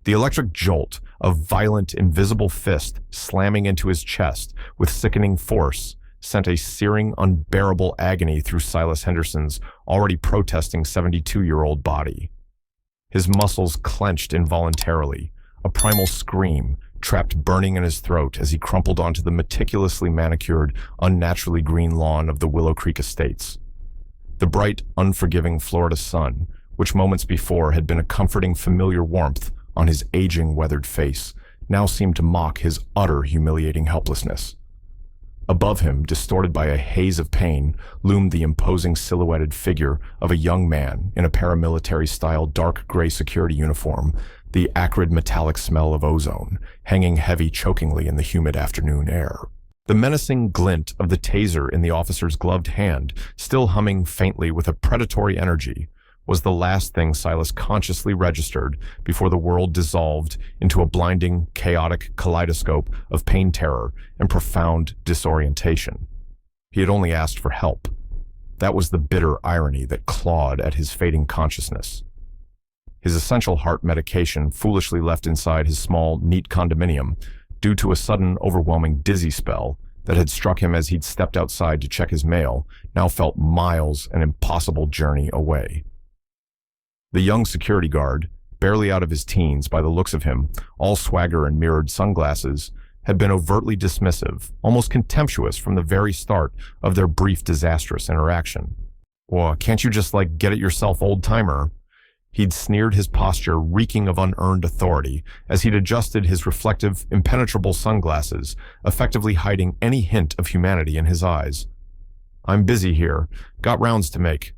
The electric jolt of violent, invisible fist slamming into his chest with sickening force sent a searing, unbearable agony through Silas Henderson's already protesting 72-year-old body. His muscles clenched involuntarily, a primal scream trapped burning in his throat as he crumpled onto the meticulously manicured, unnaturally green lawn of the Willow Creek Estates. The bright, unforgiving Florida sun, which moments before had been a comforting, familiar warmth on his aging, weathered face, now seemed to mock his utter, humiliating helplessness. Above him, distorted by a haze of pain, loomed the imposing silhouetted figure of a young man in a paramilitary-style dark gray security uniform, the acrid metallic smell of ozone hanging heavy chokingly in the humid afternoon air. The menacing glint of the taser in the officer's gloved hand, still humming faintly with a predatory energy, was the last thing Silas consciously registered before the world dissolved into a blinding, chaotic kaleidoscope of pain, terror, and profound disorientation. He had only asked for help. That was the bitter irony that clawed at his fading consciousness. His essential heart medication, foolishly left inside his small, neat condominium, due to a sudden, overwhelming dizzy spell that had struck him as he'd stepped outside to check his mail, now felt miles an impossible journey away. The young security guard, barely out of his teens by the looks of him, all swagger and mirrored sunglasses, had been overtly dismissive, almost contemptuous from the very start of their brief, disastrous interaction. "Well, can't you just, get it yourself, old-timer?" He'd sneered, his posture reeking of unearned authority as he'd adjusted his reflective, impenetrable sunglasses, effectively hiding any hint of humanity in his eyes. "I'm busy here. Got rounds to make."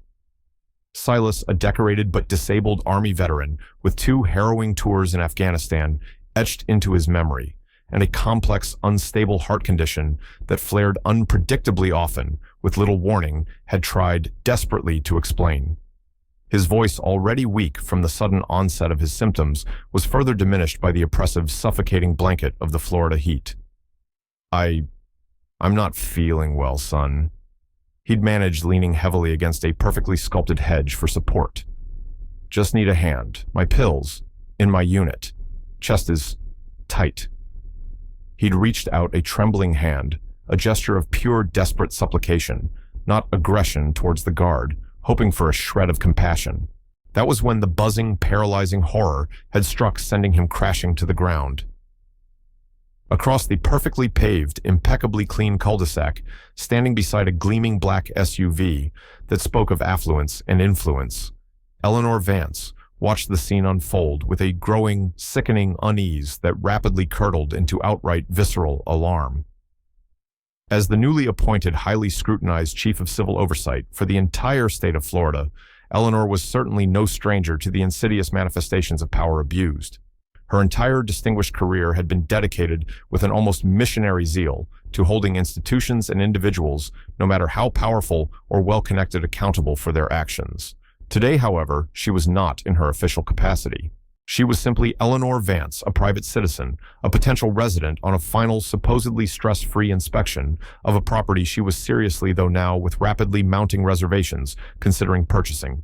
Silas, a decorated but disabled Army veteran with 2 harrowing tours in Afghanistan etched into his memory, and a complex, unstable heart condition that flared unpredictably often, with little warning, had tried desperately to explain. His voice, already weak from the sudden onset of his symptoms, was further diminished by the oppressive, suffocating blanket of the Florida heat. I'm not feeling well, son." He'd managed, leaning heavily against a perfectly sculpted hedge for support. "Just need a hand. My pills. In my unit. Chest is tight." He'd reached out a trembling hand, a gesture of pure, desperate supplication, not aggression towards the guard, hoping for a shred of compassion. That was when the buzzing, paralyzing horror had struck, sending him crashing to the ground. Across the perfectly paved, impeccably clean cul-de-sac, standing beside a gleaming black SUV that spoke of affluence and influence, Eleanor Vance watched the scene unfold with a growing, sickening unease that rapidly curdled into outright visceral alarm. As the newly appointed, highly scrutinized Chief of Civil Oversight for the entire state of Florida, Eleanor was certainly no stranger to the insidious manifestations of power abused. Her entire distinguished career had been dedicated with an almost missionary zeal to holding institutions and individuals, no matter how powerful or well-connected, accountable for their actions. Today, however, she was not in her official capacity. She was simply Eleanor Vance, a private citizen, a potential resident on a final, supposedly stress-free inspection of a property she was seriously, though now with rapidly mounting reservations, considering purchasing.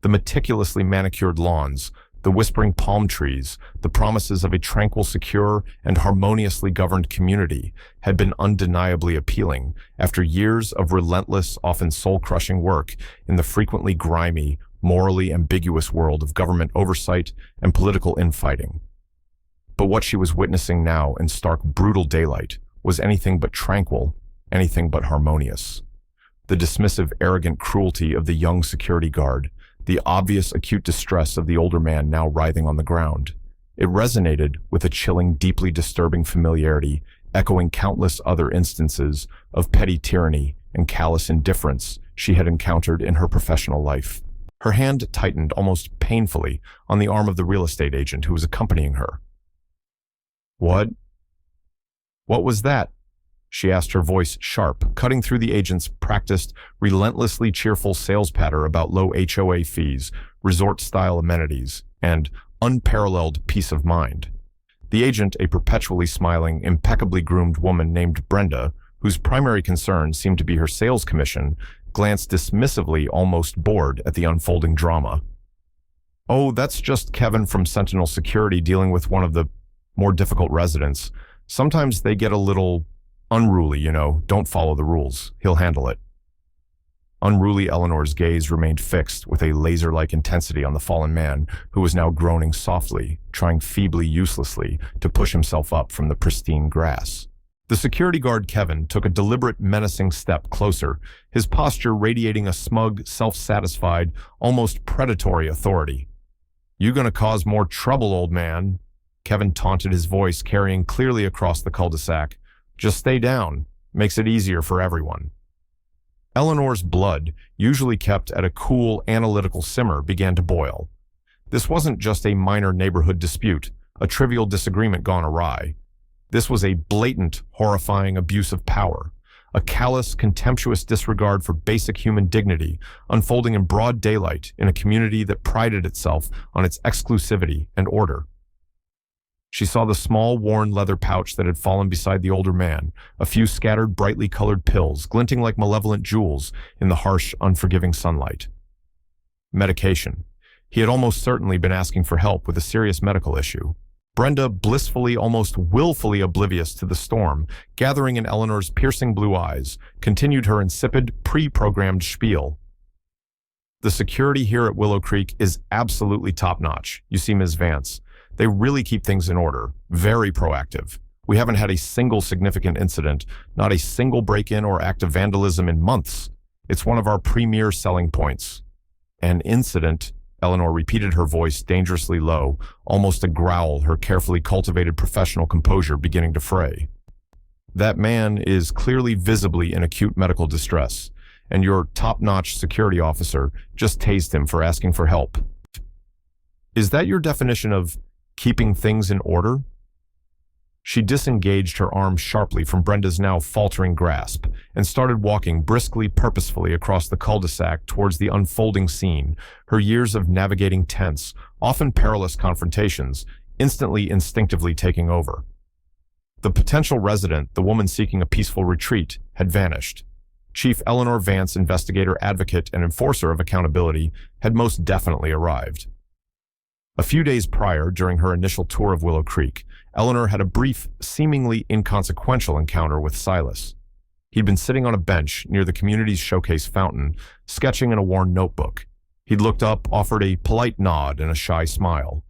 The meticulously manicured lawns, the whispering palm trees, the promises of a tranquil, secure, and harmoniously governed community had been undeniably appealing after years of relentless, often soul-crushing work in the frequently grimy, morally ambiguous world of government oversight and political infighting. But what she was witnessing now in stark, brutal daylight was anything but tranquil, anything but harmonious. The dismissive, arrogant cruelty of the young security guard, the obvious acute distress of the older man now writhing on the ground. It resonated with a chilling, deeply disturbing familiarity, echoing countless other instances of petty tyranny and callous indifference she had encountered in her professional life. Her hand tightened almost painfully on the arm of the real estate agent who was accompanying her. What was that?" she asked, her voice sharp, cutting through the agent's practiced, relentlessly cheerful sales patter about low HOA fees, resort-style amenities, and unparalleled peace of mind. The agent, a perpetually smiling, impeccably groomed woman named Brenda, whose primary concern seemed to be her sales commission, glanced dismissively, almost bored, at the unfolding drama. "Oh, that's just Kevin from Sentinel Security dealing with one of the more difficult residents. Sometimes they get a little unruly, don't follow the rules. He'll handle it." Unruly Eleanor's gaze remained fixed with a laser-like intensity on the fallen man, who was now groaning softly, trying feebly, uselessly, to push himself up from the pristine grass. The security guard Kevin took a deliberate, menacing step closer, his posture radiating a smug, self-satisfied, almost predatory authority. "You gonna cause more trouble, old man?" Kevin taunted, his voice carrying clearly across the cul-de-sac. "Just stay down. Makes it easier for everyone." Eleanor's blood, usually kept at a cool, analytical simmer, began to boil. This wasn't just a minor neighborhood dispute, a trivial disagreement gone awry. This was a blatant, horrifying abuse of power, a callous, contemptuous disregard for basic human dignity, unfolding in broad daylight in a community that prided itself on its exclusivity and order. She saw the small, worn leather pouch that had fallen beside the older man, a few scattered, brightly colored pills, glinting like malevolent jewels in the harsh, unforgiving sunlight. Medication. He had almost certainly been asking for help with a serious medical issue. Brenda, blissfully, almost willfully oblivious to the storm, gathering in Eleanor's piercing blue eyes, continued her insipid, pre-programmed spiel. "The security here at Willow Creek is absolutely top-notch. You see, Ms. Vance. They really keep things in order, very proactive. We haven't had a single significant incident, not a single break-in or act of vandalism in months. It's one of our premier selling points." "An incident," Eleanor repeated, her voice dangerously low, almost a growl, her carefully cultivated professional composure beginning to fray. "That man is clearly visibly in acute medical distress, and your top-notch security officer just tased him for asking for help." "Is that your definition of keeping things in order?" She disengaged her arm sharply from Brenda's now faltering grasp and started walking briskly, purposefully across the cul-de-sac towards the unfolding scene, her years of navigating tense, often perilous confrontations, instantly instinctively taking over. The potential resident, the woman seeking a peaceful retreat, had vanished. Chief Eleanor Vance, investigator, advocate, and enforcer of accountability, had most definitely arrived. A few days prior, during her initial tour of Willow Creek, Eleanor had a brief, seemingly inconsequential encounter with Silas. He'd been sitting on a bench near the community's showcase fountain, sketching in a worn notebook. He'd looked up, offered a polite nod and a shy smile.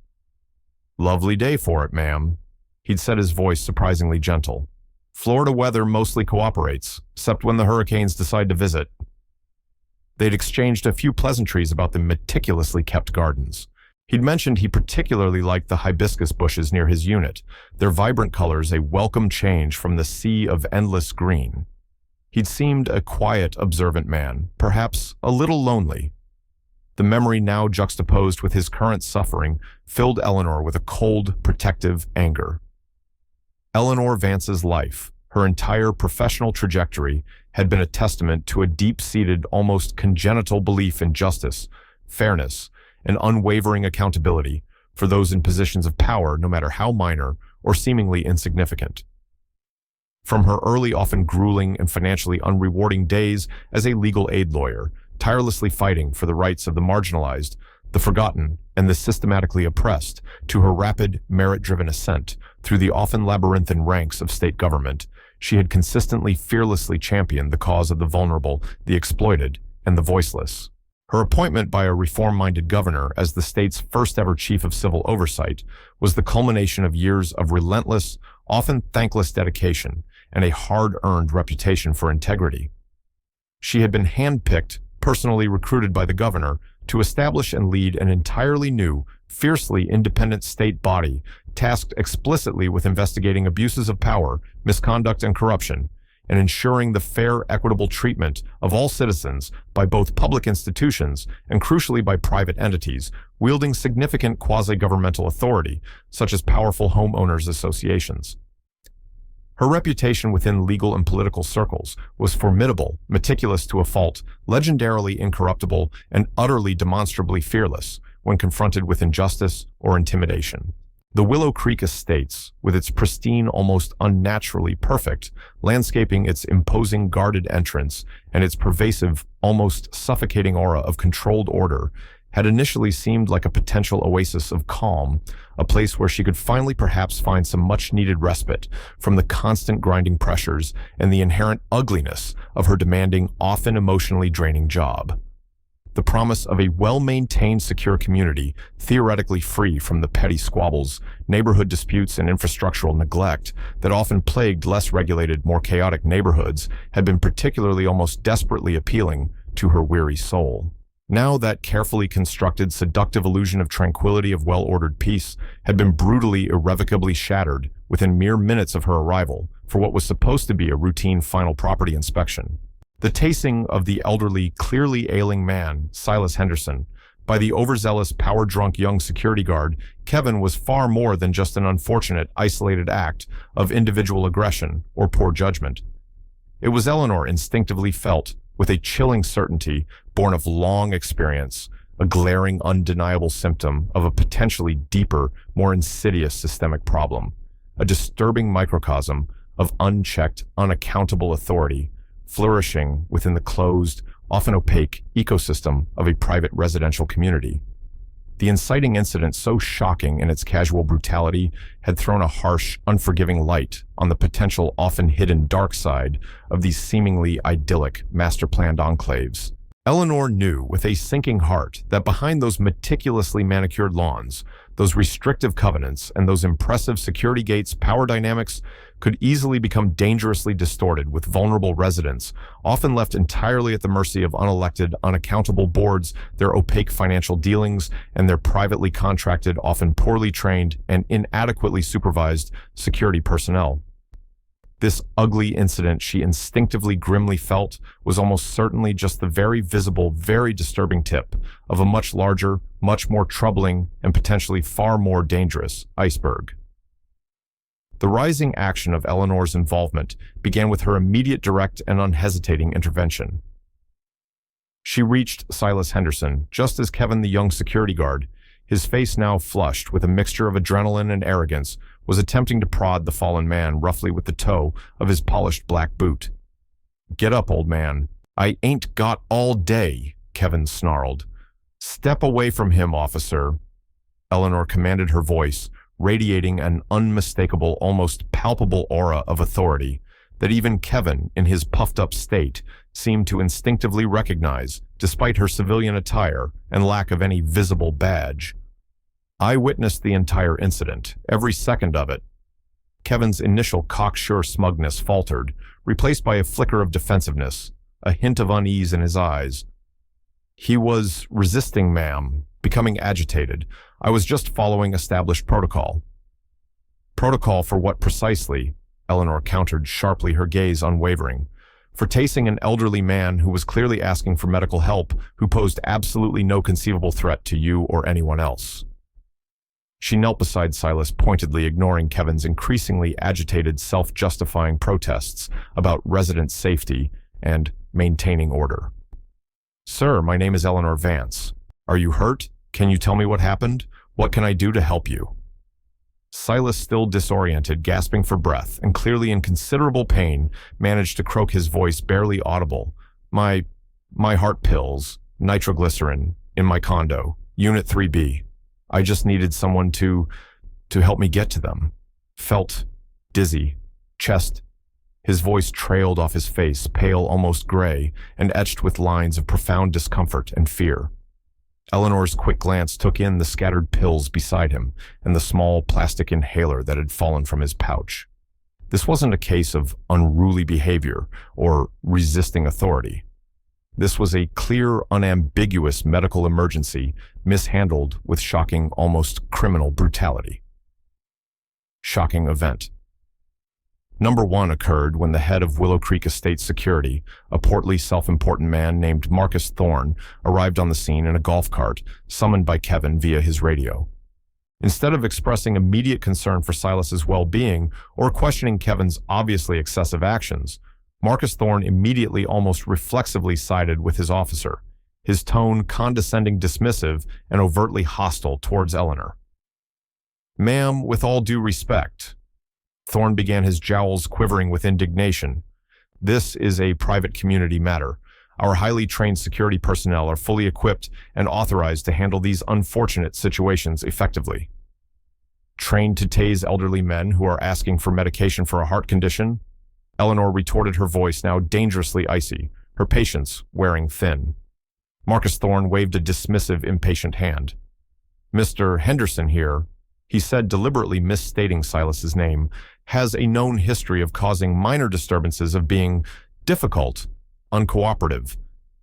"Lovely day for it, ma'am," he'd said, his voice surprisingly gentle. "Florida weather mostly cooperates, except when the hurricanes decide to visit." They'd exchanged a few pleasantries about the meticulously kept gardens. He'd mentioned he particularly liked the hibiscus bushes near his unit, their vibrant colors a welcome change from the sea of endless green. He'd seemed a quiet, observant man, perhaps a little lonely. The memory now juxtaposed with his current suffering filled Eleanor with a cold, protective anger. Eleanor Vance's life, her entire professional trajectory, had been a testament to a deep-seated, almost congenital belief in justice, fairness, and unwavering accountability for those in positions of power, no matter how minor or seemingly insignificant. From her early, often grueling and financially unrewarding days as a legal aid lawyer, tirelessly fighting for the rights of the marginalized, the forgotten, and the systematically oppressed, to her rapid, merit-driven ascent through the often labyrinthine ranks of state government, she had consistently, fearlessly championed the cause of the vulnerable, the exploited, and the voiceless. Her appointment by a reform-minded governor as the state's first-ever chief of civil oversight was the culmination of years of relentless, often thankless dedication and a hard-earned reputation for integrity. She had been handpicked, personally recruited by the governor, to establish and lead an entirely new, fiercely independent state body tasked explicitly with investigating abuses of power, misconduct, and corruption, and ensuring the fair, equitable treatment of all citizens by both public institutions and, crucially, by private entities wielding significant quasi-governmental authority, such as powerful homeowners associations. Her reputation within legal and political circles was formidable, meticulous to a fault, legendarily incorruptible, and utterly demonstrably fearless when confronted with injustice or intimidation. The Willow Creek Estates, with its pristine, almost unnaturally perfect landscaping, its imposing guarded entrance, and its pervasive, almost suffocating aura of controlled order, had initially seemed like a potential oasis of calm, a place where she could finally perhaps find some much-needed respite from the constant grinding pressures and the inherent ugliness of her demanding, often emotionally draining job. The promise of a well-maintained, secure community, theoretically free from the petty squabbles, neighborhood disputes, and infrastructural neglect that often plagued less regulated, more chaotic neighborhoods, had been particularly, almost desperately appealing to her weary soul. Now that carefully constructed, seductive illusion of tranquility, of well-ordered peace, had been brutally, irrevocably shattered within mere minutes of her arrival for what was supposed to be a routine final property inspection. The tasing of the elderly, clearly ailing man, Silas Henderson, by the overzealous, power-drunk young security guard, Kevin, was far more than just an unfortunate, isolated act of individual aggression or poor judgment. It was, Eleanor instinctively felt, with a chilling certainty born of long experience, a glaring, undeniable symptom of a potentially deeper, more insidious systemic problem, a disturbing microcosm of unchecked, unaccountable authority flourishing within the closed, often opaque ecosystem of a private residential community. The inciting incident, so shocking in its casual brutality, had thrown a harsh, unforgiving light on the potential, often hidden dark side of these seemingly idyllic, master-planned enclaves. Eleanor knew with a sinking heart that behind those meticulously manicured lawns, those restrictive covenants, and those impressive security gates, power dynamics could easily become dangerously distorted, with vulnerable residents often left entirely at the mercy of unelected, unaccountable boards, their opaque financial dealings, and their privately contracted, often poorly trained, and inadequately supervised security personnel. This ugly incident, she instinctively, grimly felt, was almost certainly just the very visible, very disturbing tip of a much larger, much more troubling, and potentially far more dangerous iceberg. The rising action of Eleanor's involvement began with her immediate, direct, and unhesitating intervention. She reached Silas Henderson just as Kevin, the young security guard, his face now flushed with a mixture of adrenaline and arrogance, was attempting to prod the fallen man roughly with the toe of his polished black boot. "Get up, old man. I ain't got all day," Kevin snarled. "Step away from him, officer," Eleanor commanded, her voice radiating an unmistakable, almost palpable aura of authority that even Kevin, in his puffed-up state, seemed to instinctively recognize, despite her civilian attire and lack of any visible badge. "I witnessed the entire incident, every second of it." Kevin's initial cocksure smugness faltered, replaced by a flicker of defensiveness, a hint of unease in his eyes. "He was resisting, ma'am, becoming agitated. I was just following established protocol." "Protocol for what precisely?" Eleanor countered sharply, her gaze unwavering. "For tasing an elderly man who was clearly asking for medical help, who posed absolutely no conceivable threat to you or anyone else." She knelt beside Silas, pointedly ignoring Kevin's increasingly agitated, self-justifying protests about resident safety and maintaining order. "Sir, my name is Eleanor Vance. Are you hurt? Can you tell me what happened? What can I do to help you?" Silas, still disoriented, gasping for breath, and clearly in considerable pain, managed to croak, his voice barely audible. My heart pills, nitroglycerin, in my condo, Unit 3B. I just needed someone to help me get to them." Felt dizzy, chest. His voice trailed off his face, pale, almost gray, and etched with lines of profound discomfort and fear. Eleanor's quick glance took in the scattered pills beside him and the small plastic inhaler that had fallen from his pouch. This wasn't a case of unruly behavior or resisting authority. This was a clear, unambiguous medical emergency, mishandled with shocking, almost criminal brutality. Shocking event. Number 1 occurred when the head of Willow Creek Estate Security, a portly, self-important man named Marcus Thorne, arrived on the scene in a golf cart, summoned by Kevin via his radio. Instead of expressing immediate concern for Silas's well-being or questioning Kevin's obviously excessive actions, Marcus Thorne immediately, almost reflexively, sided with his officer, his tone condescending, dismissive, and overtly hostile towards Eleanor. "Ma'am, with all due respect," Thorne began, his jowls quivering with indignation, "this is a private community matter. Our highly trained security personnel are fully equipped and authorized to handle these unfortunate situations effectively. Trained to tase elderly men who are asking for medication for a heart condition? Eleanor retorted, her voice now dangerously icy, her patience wearing thin. Marcus Thorne waved a dismissive, impatient hand. Mr. Henderson here, he said, deliberately misstating Silas's name, has a known history of causing minor disturbances, of being difficult, uncooperative.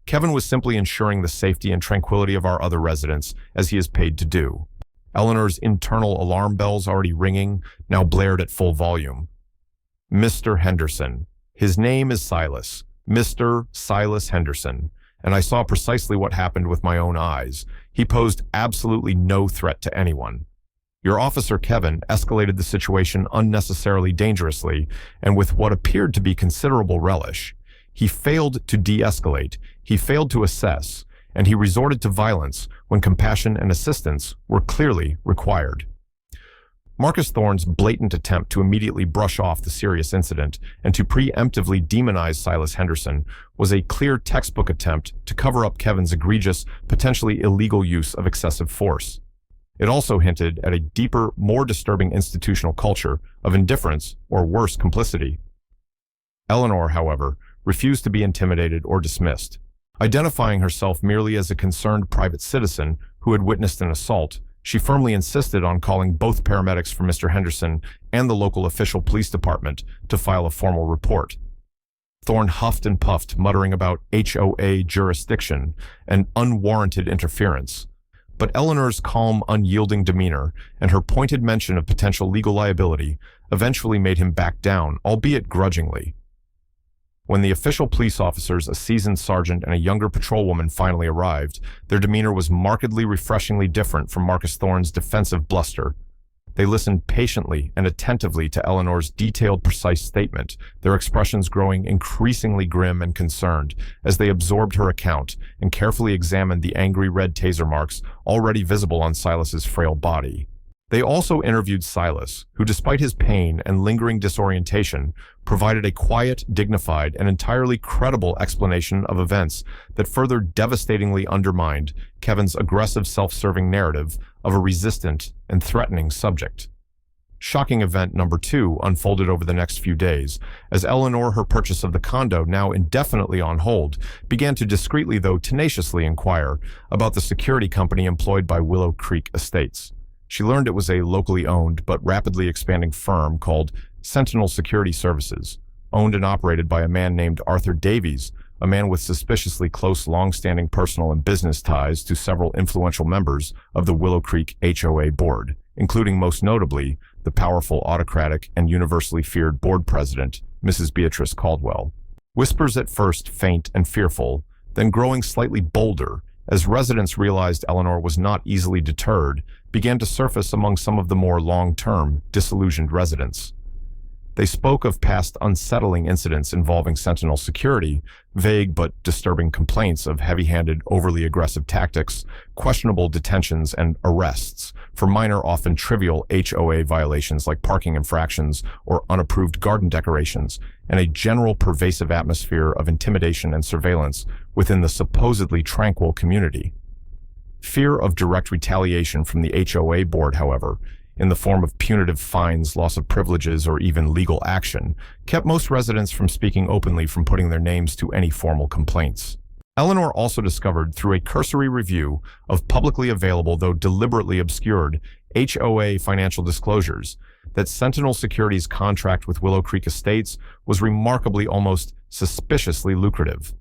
Kevin was simply ensuring the safety and tranquility of our other residents, as he is paid to do. Eleanor's internal alarm bells, already ringing, now blared at full volume. Mr. Henderson. His name is Silas. Mr. Silas Henderson. And I saw precisely what happened with my own eyes. He posed absolutely no threat to anyone. Your officer, Kevin, escalated the situation unnecessarily dangerously, and with what appeared to be considerable relish. He failed to de-escalate, he failed to assess, and he resorted to violence when compassion and assistance were clearly required. Marcus Thorne's blatant attempt to immediately brush off the serious incident and to preemptively demonize Silas Henderson was a clear textbook attempt to cover up Kevin's egregious, potentially illegal use of excessive force. It also hinted at a deeper, more disturbing institutional culture of indifference or worse, complicity. Eleanor, however, refused to be intimidated or dismissed. Identifying herself merely as a concerned private citizen who had witnessed an assault, she firmly insisted on calling both paramedics for Mr. Henderson and the local official police department to file a formal report. Thorne huffed and puffed, muttering about HOA jurisdiction and unwarranted interference. But Eleanor's calm, unyielding demeanor and her pointed mention of potential legal liability eventually made him back down, albeit grudgingly. When the official police officers, a seasoned sergeant and a younger patrolwoman, finally arrived, their demeanor was markedly, refreshingly different from Marcus Thorne's defensive bluster. They listened patiently and attentively to Eleanor's detailed, precise statement, their expressions growing increasingly grim and concerned as they absorbed her account and carefully examined the angry red taser marks already visible on Silas's frail body. They also interviewed Silas, who, despite his pain and lingering disorientation, provided a quiet, dignified, and entirely credible explanation of events that further devastatingly undermined Kevin's aggressive, self-serving narrative of a resistant and threatening subject. Shocking event number 2 unfolded over the next few days, as Eleanor, her purchase of the condo now indefinitely on hold, began to discreetly, though tenaciously, inquire about the security company employed by Willow Creek Estates. She learned it was a locally owned but rapidly expanding firm called Sentinel Security Services, owned and operated by a man named Arthur Davies, a man with suspiciously close, long-standing personal and business ties to several influential members of the Willow Creek HOA board, including most notably the powerful, autocratic, and universally feared board president, Mrs. Beatrice Caldwell. Whispers at first faint and fearful, then growing slightly bolder, as residents realized Eleanor was not easily deterred, began to surface among some of the more long-term, disillusioned residents. They spoke of past unsettling incidents involving Sentinel security, vague but disturbing complaints of heavy-handed, overly aggressive tactics, questionable detentions, and arrests for minor, often trivial HOA violations like parking infractions or unapproved garden decorations, and a general pervasive atmosphere of intimidation and surveillance within the supposedly tranquil community. Fear of direct retaliation from the HOA board, however, in the form of punitive fines, loss of privileges, or even legal action, kept most residents from speaking openly, from putting their names to any formal complaints. Eleanor also discovered, through a cursory review of publicly available, though deliberately obscured, HOA financial disclosures, that Sentinel Security's contract with Willow Creek Estates was remarkably, almost suspiciously lucrative.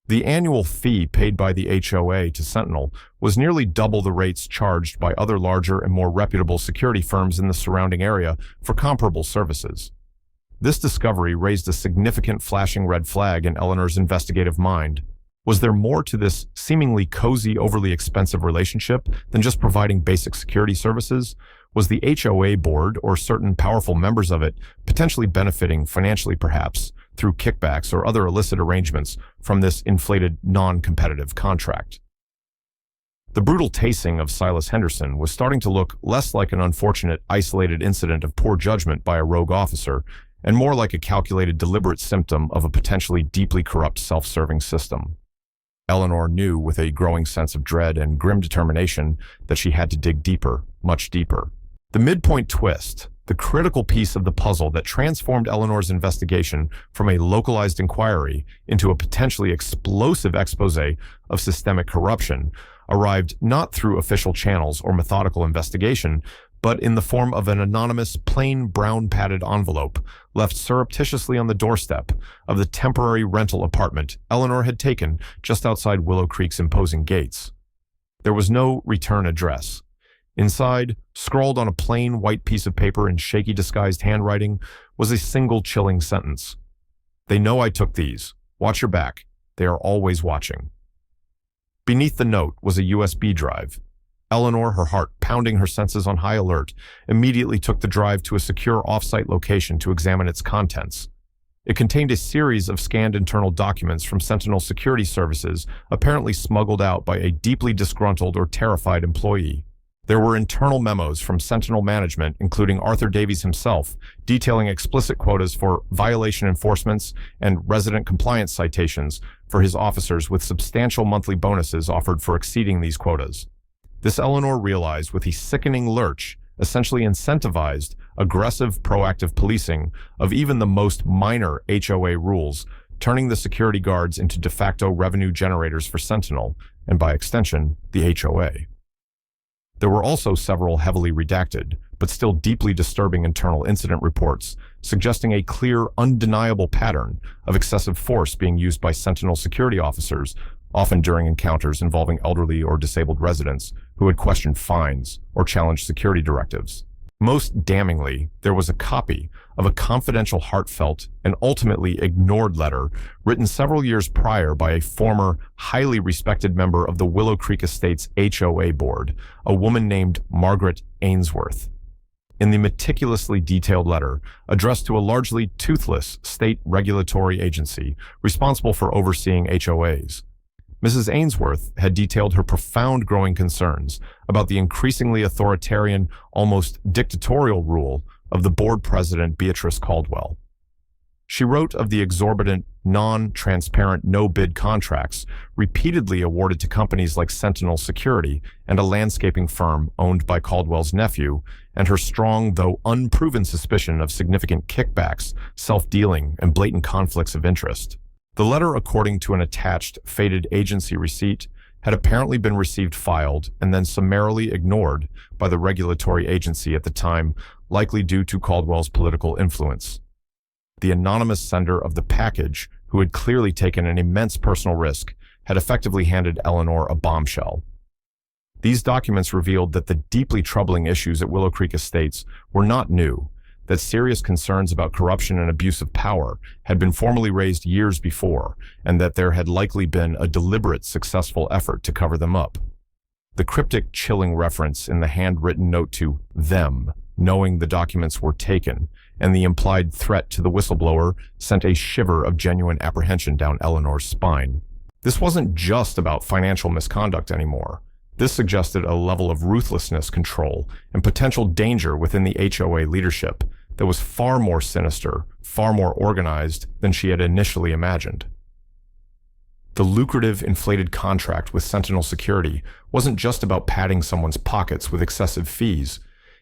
The annual fee paid by the HOA to Sentinel was nearly double the rates charged by other larger and more reputable security firms in the surrounding area for comparable services. This discovery raised a significant flashing red flag in Eleanor's investigative mind. Was there more to this seemingly cozy, overly expensive relationship than just providing basic security services? Was the HOA board, or certain powerful members of it, potentially benefiting financially, perhaps, through kickbacks or other illicit arrangements from this inflated, non-competitive contract? The brutal tasing of Silas Henderson was starting to look less like an unfortunate, isolated incident of poor judgment by a rogue officer, and more like a calculated, deliberate symptom of a potentially deeply corrupt, self-serving system. Eleanor knew with a growing sense of dread and grim determination that she had to dig deeper, much deeper. The midpoint twist, the critical piece of the puzzle that transformed Eleanor's investigation from a localized inquiry into a potentially explosive expose of systemic corruption, arrived not through official channels or methodical investigation, but in the form of an anonymous, plain brown padded envelope left surreptitiously on the doorstep of the temporary rental apartment Eleanor had taken just outside Willow Creek's imposing gates. There was no return address. Inside, scrawled on a plain white piece of paper in shaky disguised handwriting, was a single chilling sentence. "They know I took these. Watch your back. They are always watching." Beneath the note was a USB drive. Eleanor, her heart pounding, her senses on high alert, immediately took the drive to a secure off-site location to examine its contents. It contained a series of scanned internal documents from Sentinel Security Services, apparently smuggled out by a deeply disgruntled or terrified employee. There were internal memos from Sentinel management, including Arthur Davies himself, detailing explicit quotas for violation enforcements and resident compliance citations for his officers, with substantial monthly bonuses offered for exceeding these quotas. This, Eleanor realized with a sickening lurch, essentially incentivized aggressive, proactive policing of even the most minor HOA rules, turning the security guards into de facto revenue generators for Sentinel, and by extension, the HOA. There were also several heavily redacted, but still deeply disturbing internal incident reports, suggesting a clear, undeniable pattern of excessive force being used by Sentinel security officers, often during encounters involving elderly or disabled residents who had questioned fines or challenged security directives. Most damningly, there was a copy of a confidential, heartfelt, and ultimately ignored letter written several years prior by a former, highly respected member of the Willow Creek Estate's HOA board, a woman named Margaret Ainsworth. In the meticulously detailed letter, addressed to a largely toothless state regulatory agency responsible for overseeing HOAs, Mrs. Ainsworth had detailed her profound growing concerns about the increasingly authoritarian, almost dictatorial rule of the board president Beatrice Caldwell. She wrote of the exorbitant, non-transparent, no-bid contracts repeatedly awarded to companies like Sentinel Security and a landscaping firm owned by Caldwell's nephew, and her strong, though unproven suspicion of significant kickbacks, self-dealing, and blatant conflicts of interest. The letter, according to an attached, faded agency receipt, had apparently been received, filed, and then summarily ignored by the regulatory agency at the time, likely due to Caldwell's political influence. The anonymous sender of the package, who had clearly taken an immense personal risk, had effectively handed Eleanor a bombshell. These documents revealed that the deeply troubling issues at Willow Creek Estates were not new, that serious concerns about corruption and abuse of power had been formally raised years before, and that there had likely been a deliberate, successful effort to cover them up. The cryptic, chilling reference in the handwritten note to them, knowing the documents were taken, and the implied threat to the whistleblower sent a shiver of genuine apprehension down Eleanor's spine. This wasn't just about financial misconduct anymore. This suggested a level of ruthlessness, control, and potential danger within the HOA leadership that was far more sinister, far more organized than she had initially imagined. The lucrative, inflated contract with Sentinel Security wasn't just about padding someone's pockets with excessive fees.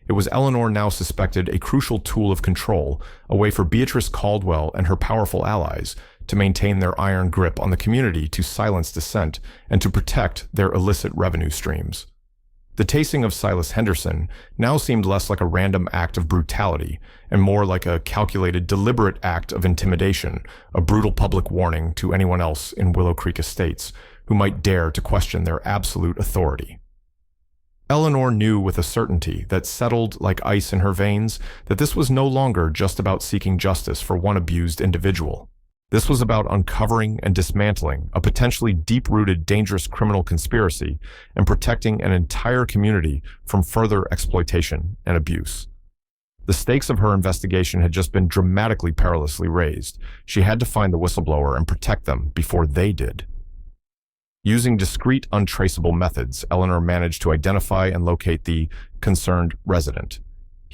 It was, Eleanor now suspected, a crucial tool of control, a way for Beatrice Caldwell and her powerful allies to maintain their iron grip on the community, to silence dissent, and to protect their illicit revenue streams. The tasing of Silas Henderson now seemed less like a random act of brutality and more like a calculated, deliberate act of intimidation, a brutal public warning to anyone else in Willow Creek Estates who might dare to question their absolute authority. Eleanor knew with a certainty that settled like ice in her veins that this was no longer just about seeking justice for one abused individual. This was about uncovering and dismantling a potentially deep-rooted, dangerous criminal conspiracy and protecting an entire community from further exploitation and abuse. The stakes of her investigation had just been dramatically, perilously raised. She had to find the whistleblower and protect them before they did. Using discreet, untraceable methods, Eleanor managed to identify and locate the concerned resident.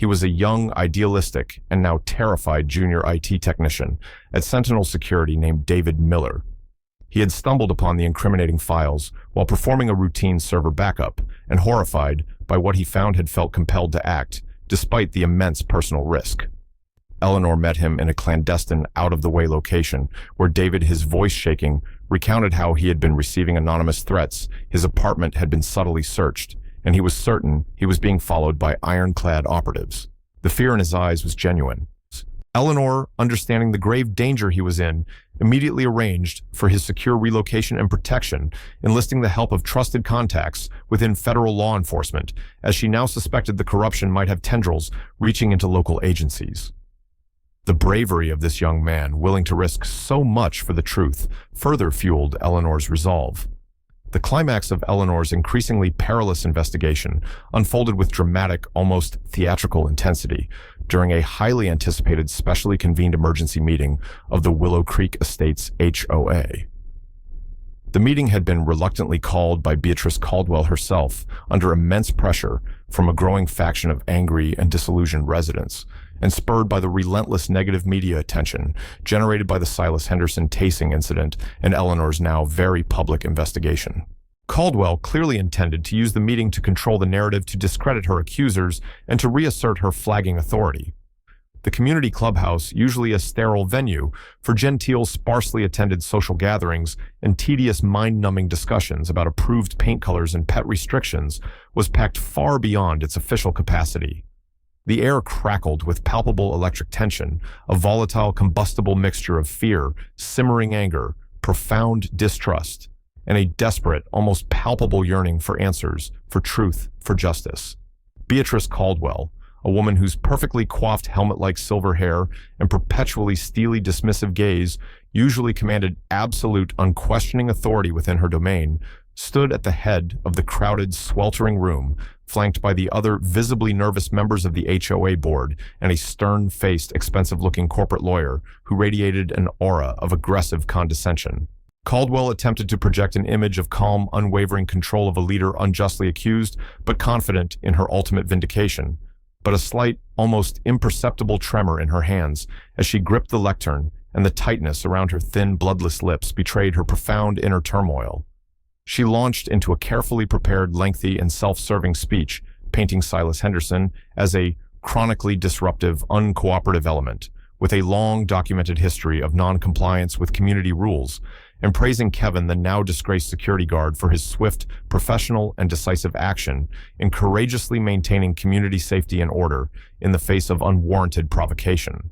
He was a young, idealistic, and now terrified junior IT technician at Sentinel Security named David Miller. He had stumbled upon the incriminating files while performing a routine server backup, and horrified by what he found had felt compelled to act, despite the immense personal risk. Eleanor met him in a clandestine, out-of-the-way location where David, his voice shaking, recounted how he had been receiving anonymous threats, his apartment had been subtly searched, and he was certain he was being followed by ironclad operatives. The fear in his eyes was genuine. Eleanor, understanding the grave danger he was in, immediately arranged for his secure relocation and protection, enlisting the help of trusted contacts within federal law enforcement, as she now suspected the corruption might have tendrils reaching into local agencies. The bravery of this young man, willing to risk so much for the truth, further fueled Eleanor's resolve. The climax of Eleanor's increasingly perilous investigation unfolded with dramatic, almost theatrical intensity during a highly anticipated specially convened emergency meeting of the Willow Creek Estates HOA. The meeting had been reluctantly called by Beatrice Caldwell herself under immense pressure from a growing faction of angry and disillusioned residents, and spurred by the relentless negative media attention generated by the Silas Henderson tasing incident and Eleanor's now very public investigation. Caldwell clearly intended to use the meeting to control the narrative to discredit her accusers and to reassert her flagging authority. The community clubhouse, usually a sterile venue for genteel, sparsely attended social gatherings and tedious, mind-numbing discussions about approved paint colors and pet restrictions, was packed far beyond its official capacity. The air crackled with palpable electric tension, a volatile, combustible mixture of fear, simmering anger, profound distrust, and a desperate, almost palpable yearning for answers, for truth, for justice. Beatrice Caldwell, a woman whose perfectly coiffed helmet-like silver hair and perpetually steely, dismissive gaze usually commanded absolute, unquestioning authority within her domain, stood at the head of the crowded, sweltering room, flanked by the other visibly nervous members of the HOA board and a stern-faced, expensive-looking corporate lawyer who radiated an aura of aggressive condescension. Caldwell attempted to project an image of calm, unwavering control of a leader unjustly accused, but confident in her ultimate vindication. But a slight, almost imperceptible tremor in her hands as she gripped the lectern, and the tightness around her thin, bloodless lips betrayed her profound inner turmoil. She launched into a carefully prepared, lengthy, and self-serving speech, painting Silas Henderson as a chronically disruptive, uncooperative element, with a long documented history of non-compliance with community rules, and praising Kevin, the now disgraced security guard, for his swift, professional, and decisive action in courageously maintaining community safety and order in the face of unwarranted provocation.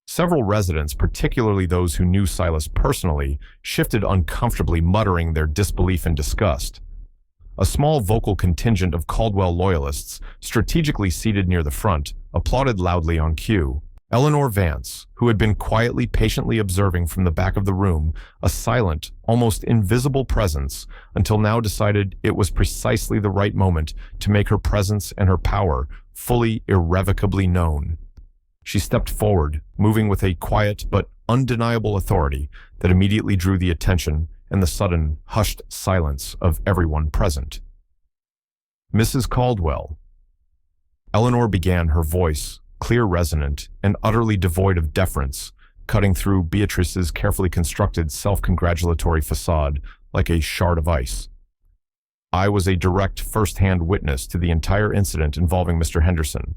Several residents, particularly those who knew Silas personally, shifted uncomfortably, muttering their disbelief and disgust. A small vocal contingent of Caldwell loyalists, strategically seated near the front, applauded loudly on cue. Eleanor Vance, who had been quietly, patiently observing from the back of the room, a silent, almost invisible presence, until now decided it was precisely the right moment to make her presence and her power fully, irrevocably known. She stepped forward, moving with a quiet but undeniable authority that immediately drew the attention and the sudden, hushed silence of everyone present. "Mrs. Caldwell." Eleanor began, her voice clear, resonant, and utterly devoid of deference, cutting through Beatrice's carefully constructed, self-congratulatory facade like a shard of ice. "I was a direct, first-hand witness to the entire incident involving Mr. Henderson.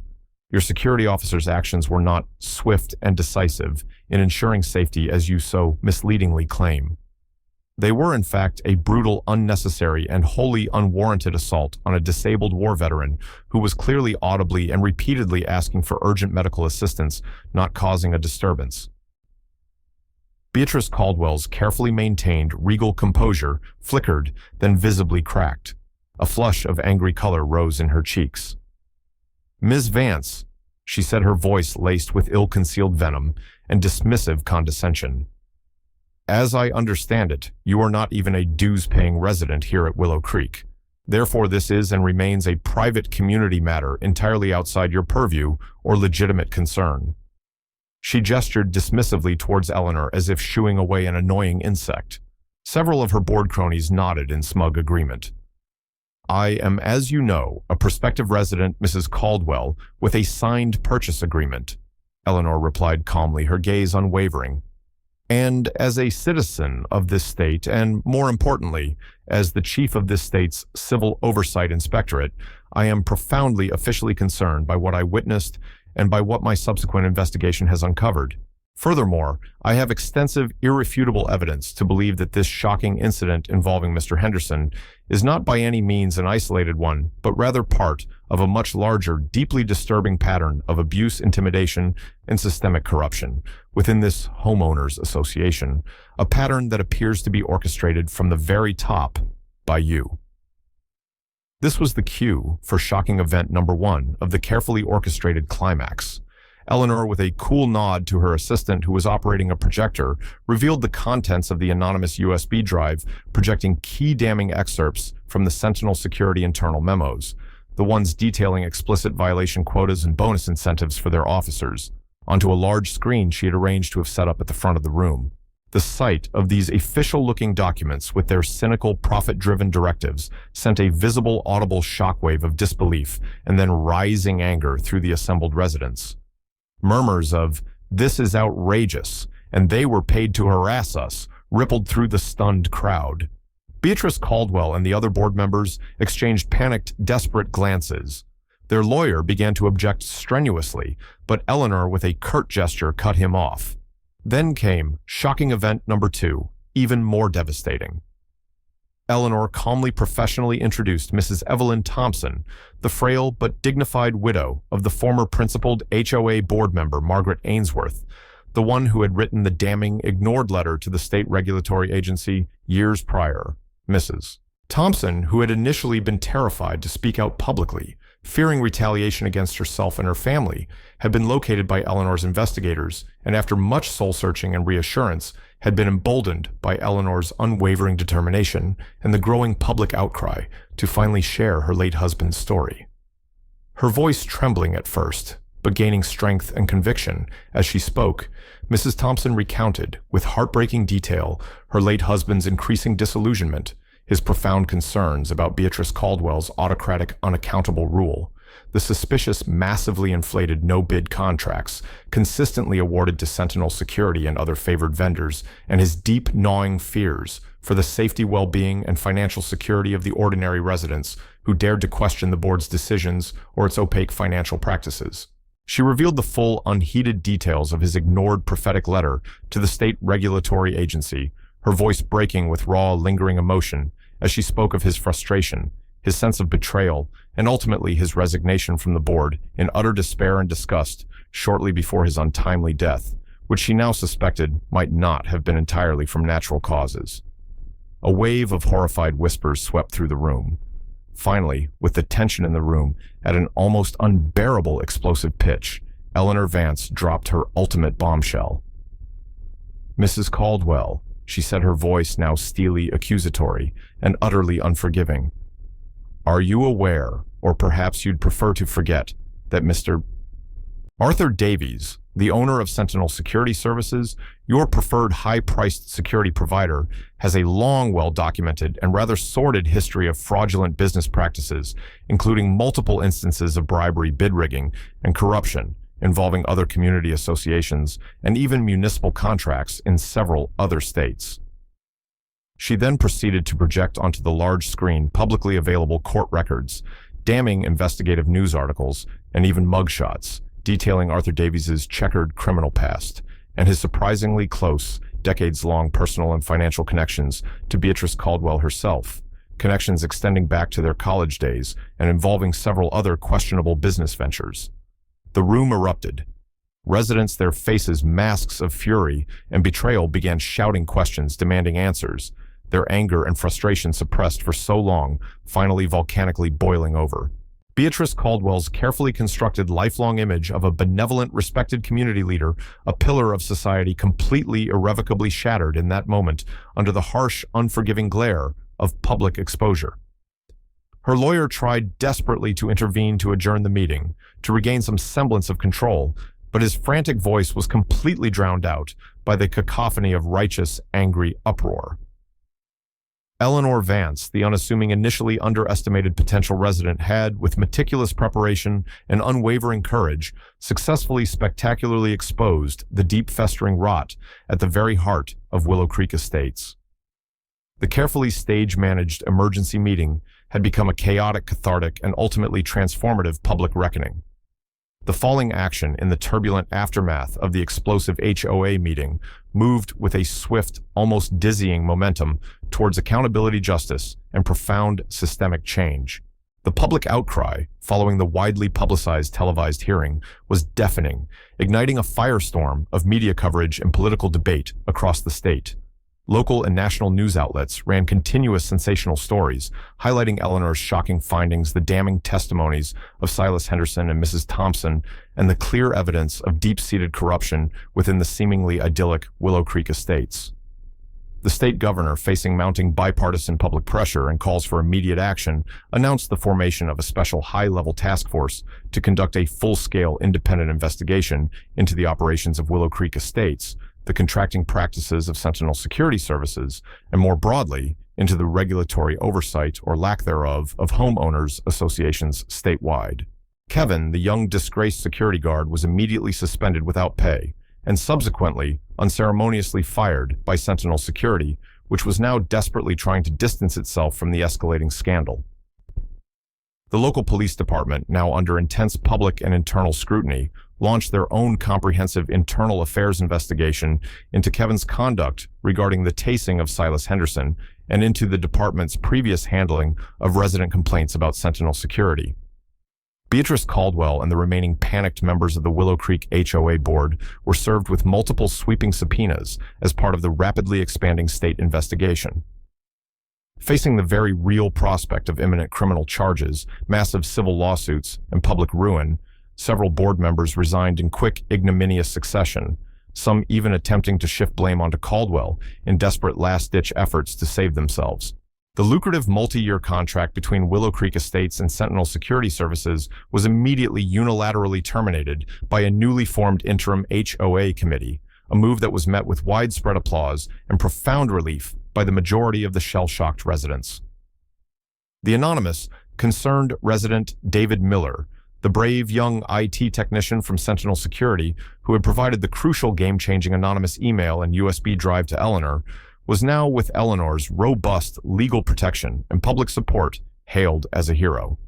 Your security officer's actions were not swift and decisive in ensuring safety as you so misleadingly claim. They were, in fact, a brutal, unnecessary, and wholly unwarranted assault on a disabled war veteran who was clearly audibly and repeatedly asking for urgent medical assistance, not causing a disturbance." Beatrice Caldwell's carefully maintained, regal composure flickered, then visibly cracked. A flush of angry color rose in her cheeks. "Ms. Vance," she said, her voice laced with ill-concealed venom and dismissive condescension, "as I understand it, you are not even a dues-paying resident here at Willow Creek. Therefore, this is and remains a private community matter entirely outside your purview or legitimate concern." She gestured dismissively towards Eleanor as if shooing away an annoying insect. Several of her board cronies nodded in smug agreement. I am, as you know, a prospective resident, Mrs. Caldwell, with a signed purchase agreement, Eleanor replied calmly, her gaze unwavering. And as a citizen of this state, and more importantly, as the chief of this state's Civil Oversight Inspectorate, I am profoundly officially concerned by what I witnessed and by what my subsequent investigation has uncovered. Furthermore, I have extensive, irrefutable evidence to believe that this shocking incident involving Mr. Henderson is not by any means an isolated one, but rather part of a much larger, deeply disturbing pattern of abuse, intimidation, and systemic corruption within this homeowners association, a pattern that appears to be orchestrated from the very top by you. This was the cue for shocking event number 1 of the carefully orchestrated climax. Eleanor, with a cool nod to her assistant who was operating a projector, revealed the contents of the anonymous USB drive, projecting key damning excerpts from the Sentinel Security internal memos, the ones detailing explicit violation quotas and bonus incentives for their officers, onto a large screen she had arranged to have set up at the front of the room. The sight of these official-looking documents with their cynical, profit-driven directives sent a visible, audible shockwave of disbelief and then rising anger through the assembled residents. Murmurs of, "This is outrageous," and "They were paid to harass us," rippled through the stunned crowd. Beatrice Caldwell and the other board members exchanged panicked, desperate glances. Their lawyer began to object strenuously, but Eleanor, with a curt gesture, cut him off. Then came shocking event number 2, even more devastating. Eleanor calmly professionally introduced Mrs. Evelyn Thompson, the frail but dignified widow of the former principled HOA board member Margaret Ainsworth, the one who had written the damning, ignored letter to the state regulatory agency years prior. Mrs. Thompson, who had initially been terrified to speak out publicly, fearing retaliation against herself and her family, had been located by Eleanor's investigators, and after much soul-searching and reassurance, had been emboldened by Eleanor's unwavering determination and the growing public outcry to finally share her late husband's story. Her voice trembling at first, but gaining strength and conviction as she spoke, Mrs. Thompson recounted, with heartbreaking detail, her late husband's increasing disillusionment, his profound concerns about Beatrice Caldwell's autocratic, unaccountable rule, the suspicious, massively inflated no-bid contracts consistently awarded to Sentinel Security and other favored vendors, and his deep, gnawing fears for the safety, well-being, and financial security of the ordinary residents who dared to question the board's decisions or its opaque financial practices. She revealed the full, unheeded details of his ignored prophetic letter to the state regulatory agency, her voice breaking with raw, lingering emotion as she spoke of his frustration, his sense of betrayal, and ultimately his resignation from the board in utter despair and disgust shortly before his untimely death, which she now suspected might not have been entirely from natural causes. A wave of horrified whispers swept through the room. Finally, with the tension in the room at an almost unbearable explosive pitch, Eleanor Vance dropped her ultimate bombshell. "Mrs. Caldwell," she said, her voice now steely, accusatory, and utterly unforgiving, "are you aware, or perhaps you'd prefer to forget, that Mr. Arthur Davies, the owner of Sentinel Security Services, your preferred high-priced security provider, has a long, well-documented and rather sordid history of fraudulent business practices, including multiple instances of bribery, bid rigging, and corruption involving other community associations and even municipal contracts in several other states." She then proceeded to project onto the large screen publicly available court records, damning investigative news articles, and even mugshots, detailing Arthur Davies's checkered criminal past and his surprisingly close, decades-long personal and financial connections to Beatrice Caldwell herself, connections extending back to their college days and involving several other questionable business ventures. The room erupted. Residents, their faces masks of fury and betrayal, began shouting questions, demanding answers, their anger and frustration suppressed for so long, finally volcanically boiling over. Beatrice Caldwell's carefully constructed lifelong image of a benevolent, respected community leader, a pillar of society, completely, irrevocably shattered in that moment under the harsh, unforgiving glare of public exposure. Her lawyer tried desperately to intervene to adjourn the meeting, to regain some semblance of control, but his frantic voice was completely drowned out by the cacophony of righteous, angry uproar. Eleanor Vance, the unassuming, initially underestimated potential resident, had, with meticulous preparation and unwavering courage, successfully spectacularly exposed the deep festering rot at the very heart of Willow Creek Estates. The carefully stage-managed emergency meeting had become a chaotic, cathartic, and ultimately transformative public reckoning. The falling action in the turbulent aftermath of the explosive HOA meeting moved with a swift, almost dizzying momentum towards accountability, justice, and profound systemic change. The public outcry following the widely publicized televised hearing was deafening, igniting a firestorm of media coverage and political debate across the state. Local and national news outlets ran continuous sensational stories, highlighting Eleanor's shocking findings, the damning testimonies of Silas Henderson and Mrs. Thompson, and the clear evidence of deep-seated corruption within the seemingly idyllic Willow Creek Estates. The state governor, facing mounting bipartisan public pressure and calls for immediate action, announced the formation of a special high-level task force to conduct a full-scale independent investigation into the operations of Willow Creek Estates, the contracting practices of Sentinel Security Services, and more broadly, into the regulatory oversight or lack thereof of homeowners associations statewide. Kevin, the young disgraced security guard, was immediately suspended without pay and subsequently unceremoniously fired by Sentinel Security, which was now desperately trying to distance itself from the escalating scandal. The local police department, now under intense public and internal scrutiny, launched their own comprehensive internal affairs investigation into Kevin's conduct regarding the tasing of Silas Henderson and into the department's previous handling of resident complaints about Sentinel Security. Beatrice Caldwell and the remaining panicked members of the Willow Creek HOA board were served with multiple sweeping subpoenas as part of the rapidly expanding state investigation. Facing the very real prospect of imminent criminal charges, massive civil lawsuits, and public ruin, several board members resigned in quick, ignominious succession, some even attempting to shift blame onto Caldwell in desperate last-ditch efforts to save themselves. The lucrative multi-year contract between Willow Creek Estates and Sentinel Security Services was immediately unilaterally terminated by a newly formed interim HOA committee, a move that was met with widespread applause and profound relief by the majority of the shell-shocked residents. The anonymous, concerned resident David Miller, the brave young IT technician from Sentinel Security who had provided the crucial game-changing anonymous email and USB drive to Eleanor, was now, with Eleanor's robust legal protection and public support, hailed as a hero.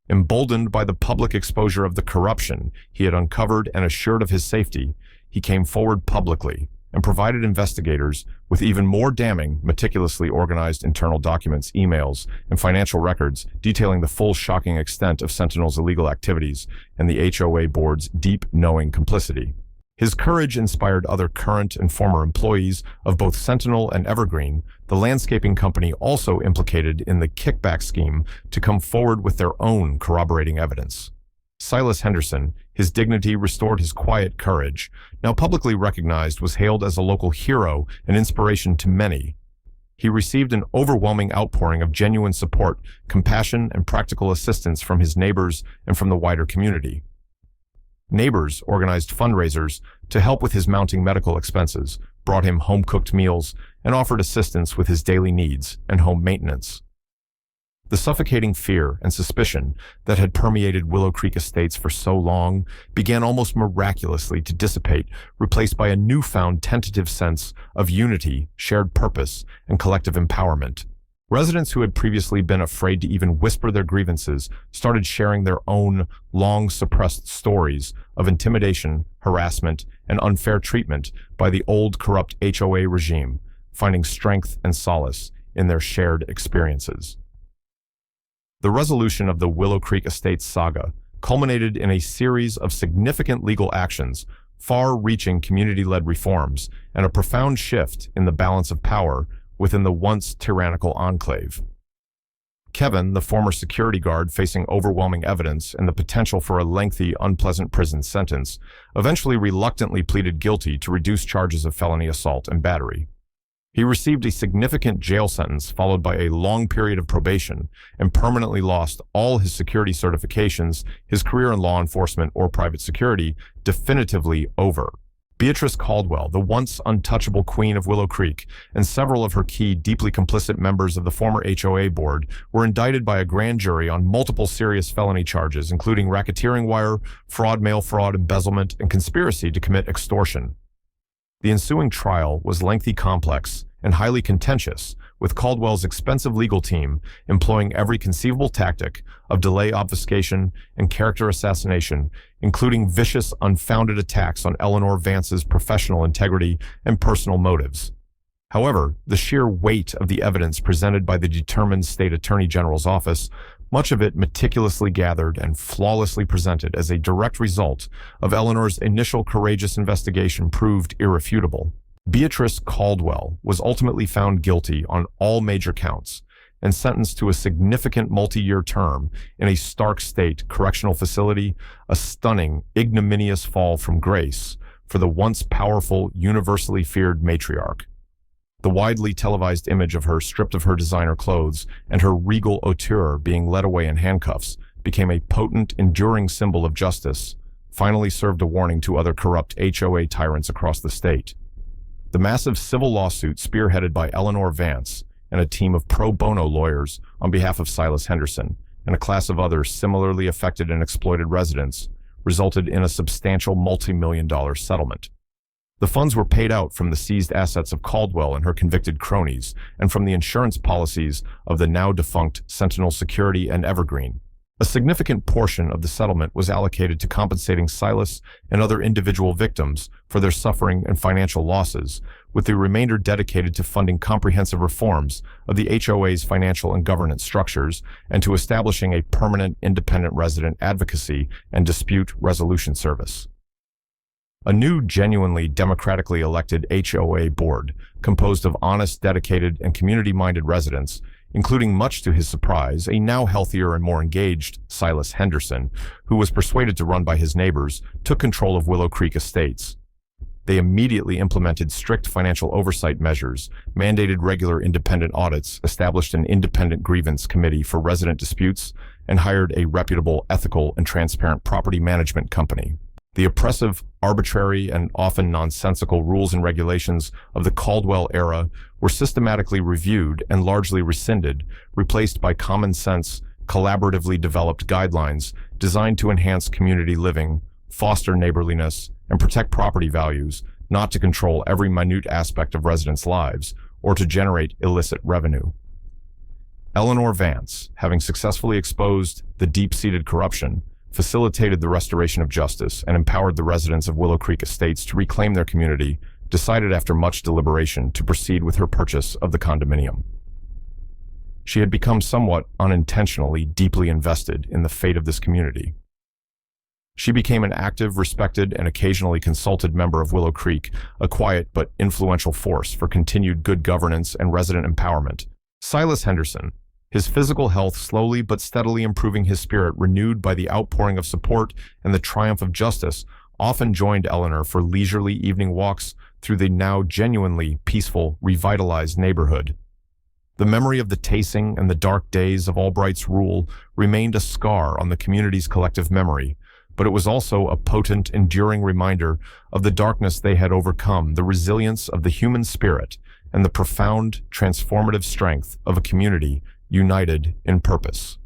Emboldened by the public exposure of the corruption he had uncovered and assured of his safety, he came forward publicly and provided investigators with even more damning, meticulously organized internal documents, emails, and financial records detailing the full shocking extent of Sentinel's illegal activities and the HOA board's deep, knowing complicity. His courage inspired other current and former employees of both Sentinel and Evergreen, the landscaping company also implicated in the kickback scheme, to come forward with their own corroborating evidence. Silas Henderson, his dignity restored, his quiet courage, now publicly recognized, was hailed as a local hero and inspiration to many. He received an overwhelming outpouring of genuine support, compassion, and practical assistance from his neighbors and from the wider community. Neighbors organized fundraisers to help with his mounting medical expenses, brought him home-cooked meals, and offered assistance with his daily needs and home maintenance. The suffocating fear and suspicion that had permeated Willow Creek Estates for so long began almost miraculously to dissipate, replaced by a newfound tentative sense of unity, shared purpose, and collective empowerment. Residents who had previously been afraid to even whisper their grievances started sharing their own long-suppressed stories of intimidation, harassment, and unfair treatment by the old corrupt HOA regime, finding strength and solace in their shared experiences. The resolution of the Willow Creek Estates saga culminated in a series of significant legal actions, far-reaching community-led reforms, and a profound shift in the balance of power within the once tyrannical enclave. Kevin, the former security guard facing overwhelming evidence and the potential for a lengthy, unpleasant prison sentence, eventually reluctantly pleaded guilty to reduced charges of felony assault and battery. He received a significant jail sentence followed by a long period of probation and permanently lost all his security certifications, his career in law enforcement or private security definitively over. Beatrice Caldwell, the once untouchable queen of Willow Creek, and several of her key, deeply complicit members of the former HOA board were indicted by a grand jury on multiple serious felony charges, including racketeering wire, fraud, mail fraud, embezzlement, and conspiracy to commit extortion. The ensuing trial was lengthy, complex, and highly contentious, with Caldwell's expensive legal team employing every conceivable tactic of delay, obfuscation, and character assassination, including vicious, unfounded attacks on Eleanor Vance's professional integrity and personal motives. However, the sheer weight of the evidence presented by the determined state attorney general's office, much of it meticulously gathered and flawlessly presented as a direct result of Eleanor's initial courageous investigation, proved irrefutable. Beatrice Caldwell was ultimately found guilty on all major counts and sentenced to a significant multi-year term in a Stark State correctional facility, a stunning, ignominious fall from grace for the once powerful, universally feared matriarch. The widely televised image of her stripped of her designer clothes and her regal hauteur being led away in handcuffs became a potent, enduring symbol of justice, finally served a warning to other corrupt HOA tyrants across the state. The massive civil lawsuit spearheaded by Eleanor Vance and a team of pro bono lawyers on behalf of Silas Henderson and a class of other similarly affected and exploited residents resulted in a substantial multi-million-dollar settlement. The funds were paid out from the seized assets of Caldwell and her convicted cronies and from the insurance policies of the now-defunct Sentinel Security and Evergreen. A significant portion of the settlement was allocated to compensating Silas and other individual victims for their suffering and financial losses, with the remainder dedicated to funding comprehensive reforms of the HOA's financial and governance structures and to establishing a permanent independent resident advocacy and dispute resolution service. A new, genuinely democratically elected HOA board, composed of honest, dedicated, and community-minded residents, including, much to his surprise, a now healthier and more engaged Silas Henderson, who was persuaded to run by his neighbors, took control of Willow Creek Estates. They immediately implemented strict financial oversight measures, mandated regular independent audits, established an independent grievance committee for resident disputes, and hired a reputable, ethical, and transparent property management company. The oppressive, arbitrary, and often nonsensical rules and regulations of the Caldwell era were systematically reviewed and largely rescinded, replaced by common sense, collaboratively developed guidelines designed to enhance community living, foster neighborliness, and protect property values, not to control every minute aspect of residents' lives or to generate illicit revenue. Eleanor Vance, having successfully exposed the deep-seated corruption, facilitated the restoration of justice, and empowered the residents of Willow Creek Estates to reclaim their community, decided after much deliberation to proceed with her purchase of the condominium. She had become somewhat unintentionally deeply invested in the fate of this community. She became an active, respected, and occasionally consulted member of Willow Creek, a quiet but influential force for continued good governance and resident empowerment. Silas Henderson, his physical health slowly but steadily improving, his spirit renewed by the outpouring of support and the triumph of justice, often joined Eleanor for leisurely evening walks through the now genuinely peaceful, revitalized neighborhood. The memory of the tasing and the dark days of Albright's rule remained a scar on the community's collective memory, but it was also a potent, enduring reminder of the darkness they had overcome, the resilience of the human spirit, and the profound, transformative strength of a community united in purpose.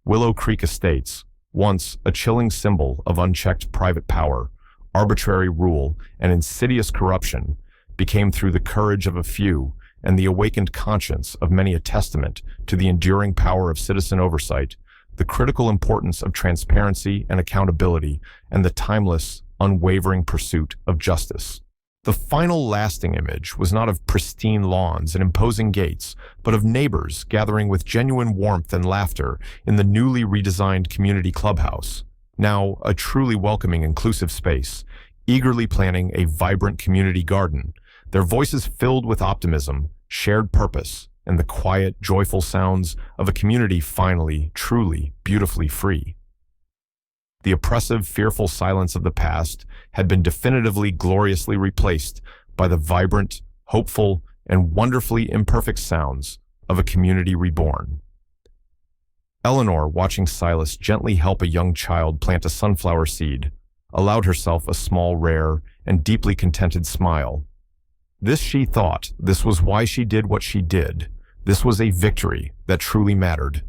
Willow Creek Estates, once a chilling symbol of unchecked private power, arbitrary rule, and insidious corruption, became, through the courage of a few and the awakened conscience of many, a testament to the enduring power of citizen oversight, the critical importance of transparency and accountability, and the timeless, unwavering pursuit of justice. The final lasting image was not of pristine lawns and imposing gates, but of neighbors gathering with genuine warmth and laughter in the newly redesigned community clubhouse, now a truly welcoming, inclusive space, eagerly planning a vibrant community garden, their voices filled with optimism, shared purpose, and the quiet, joyful sounds of a community finally, truly, beautifully free. The oppressive, fearful silence of the past had been definitively, gloriously replaced by the vibrant, hopeful, and wonderfully imperfect sounds of a community reborn. Eleanor, watching Silas gently help a young child plant a sunflower seed, allowed herself a small, rare, and deeply contented smile. This, she thought, this was why she did what she did. This was a victory that truly mattered.